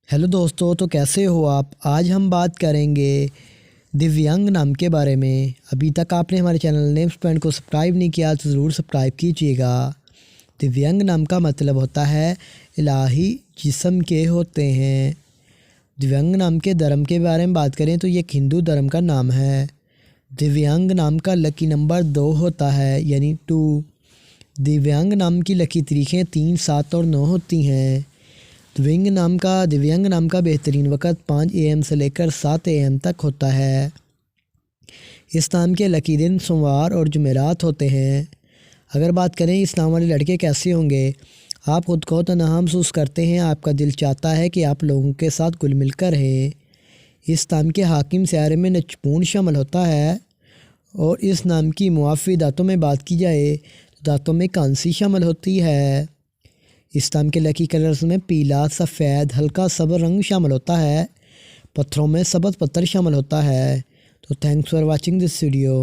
Hello दोस्तों, तो कैसे हो आप। आज हम बात करेंगे दिव्यांग नाम के बारे में। अभी तक आपने हमारे चैनल नेम्स पॉइंट को सब्सक्राइब नहीं किया तो ज़रूर सब्सक्राइब कीजिएगा। दिव्यांग नाम का मतलब होता है इलाही जिस्म के होते हैं। दिव्यांग नाम के धर्म के बारे में बात करें तो ये एक हिंदू धर्म का नाम है। दिव्यांग नाम का लकी नंबर 2 होता है, यानी 2। दिव्यांग नाम की लकी तारीखें 3, 7 और 9 होती हैं। दिव्यांग नाम का बेहतरीन वक़्त 5 AM से लेकर 7 AM तक होता है। इस नाम के लकी दिन सोमवार और जुमेरात होते हैं। अगर बात करें इस नाम वाले लड़के कैसे होंगे, आप ख़ुद को तन्हा महसूस करते हैं, आपका दिल चाहता है कि आप लोगों के साथ घुल मिल कर रहें। इस नाम के हाकिम सियारे में नचपून शामिल होता है। और इस नाम की मुआफ़ी दाँतों में बात की जाए तो दाँतों में कांसी शामिल होती है। इस नाम के लकी कलर्स में पीला, सफ़ेद, हल्का सब्ज़ रंग शामिल होता है। पत्थरों में सब्ज़ पत्थर शामिल होता है। तो thanks for watching this video.